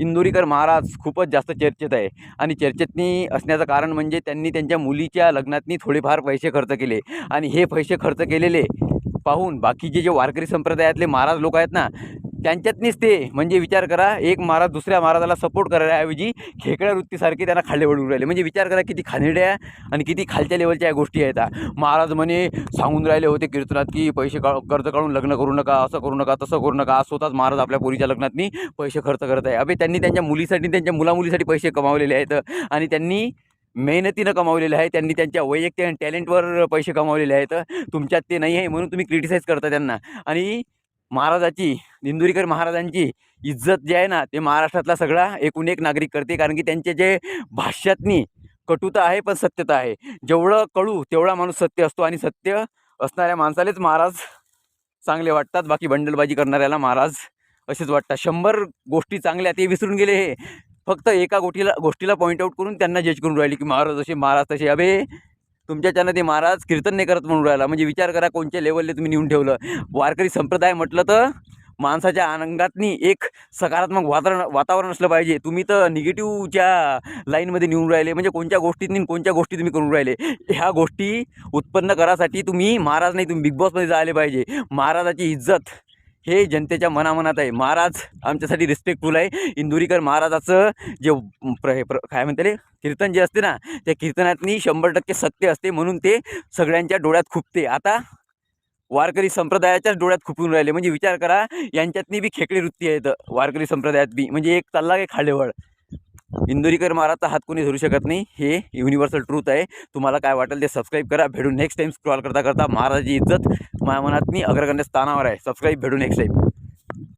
इंदोरीकर महाराज खूपच जास्त चर्चेत आहे आणि चर्चेतनी असण्याचं कारण म्हणजे त्यांनी त्यांच्या मुलीच्या लग्नातनी थोडेफार पैसे खर्च केले आणि हे पैसे खर्च केलेले पाहून बाकीचे जे वारकरी संप्रदायातले महाराज लोक आहेत ना, त्यांच्यातनीच ते म्हणजे विचार करा, एक महाराज दुसऱ्या महाराजाला सपोर्ट करण्याऐवजी खेकड्या वृत्तीसारखे त्यांना खाल्ले वळवून राहिले. म्हणजे विचार करा किती खाणेड्या आणि किती खालच्या लेवलच्या या गोष्टी आहेत. महाराज म्हणे सांगून राहिले होते कीर्तनात की पैसे कर्ज काढून लग्न करू नका, असं करू नका, तसं करू नका. स्वतःच महाराज आपल्या पोरीच्या लग्नातनी पैसे खर्च करत आहे. अबे त्यांनी त्यांच्या मुलीसाठी त्यांच्या मुलामुलीसाठी पैसे कमावलेले आहेत आणि त्यांनी मेहनतीनं कमावलेले आहे. त्यांनी त्यांच्या वैयक्तिक टॅलेंटवर पैसे कमावलेले आहेत. तुमच्यात ते नाही आहे म्हणून तुम्ही क्रिटिसाइज करता त्यांना. आणि महाराजाची, इंदोरीकर महाराजांची इज्जत जी आहे ना, ते महाराष्ट्रातला सगळा एकूण एक नागरिक करते. कारण की त्यांचे जे भाष्यातनी कटुता आहे पण सत्यता आहे. जेवढं कळू तेवढा माणूस सत्य असतो आणि सत्य असणाऱ्या माणसालेच महाराज चांगले वाटतात. बाकी बंडलबाजी करणाऱ्याला महाराज असेच वाटतात. 100 गोष्टी चांगल्या ते विसरून गेले. हे फक्त एका गोष्टीला पॉईंट आउट करून त्यांना जज करून राहिले की महाराज असे, महाराज तसे. अबे तुमच्याच्यानं ते महाराज कीर्तन नाही करत म्हणून राहिला. म्हणजे विचार करा कोणत्या लेवलला तुम्ही नेऊन ठेवलं. वारकरी संप्रदाय म्हटलं तर माणसाच्या अंगातनी एक सकारात्मक वातावरण असलं पाहिजे. तुम्ही तर निगेटिव्हच्या लाईनमध्ये नेऊन राहिले. म्हणजे कोणत्या गोष्टीतनी कोणत्या गोष्टी तुम्ही करून राहिले. ह्या गोष्टी उत्पन्न करासाठी तुम्ही महाराज नाही, तुम्ही बिग बॉसमध्ये जायला पाहिजे. महाराजाची इज्जत हे जनतेच्या मनामनात आहे. महाराज आमच्यासाठी रिस्पेक्टफुल आहे. इंदोरीकर महाराजाचं जे काय म्हणते कीर्तन जे असते ना, त्या कीर्तनातनी 100% सत्य असते म्हणून ते सगळ्यांच्या डोळ्यात खुपते. आता वारकरी संप्रदायाच्याच डोळ्यात खुपून राहिले. म्हणजे विचार करा, यांच्यातनी बी खेकडी वृत्ती आहेत वारकरी संप्रदायात बी. म्हणजे एक चालला काही खाडेवळ. इंदोरीकर महाराजचा हात कोणी धरू शकत नाही. हे युनिव्हर्सल ट्रूथ आहे. तुम्हाला काय वाटेल ते सबस्क्राईब करा. भेटू नेक्स्ट टाइम. स्क्रॉल करता करता महाराजाची इज्जत माझ्या मनातनी अग्रगण्य स्थानावर आहे. सबस्क्राईब. भेटू नेक्स्ट टाइम.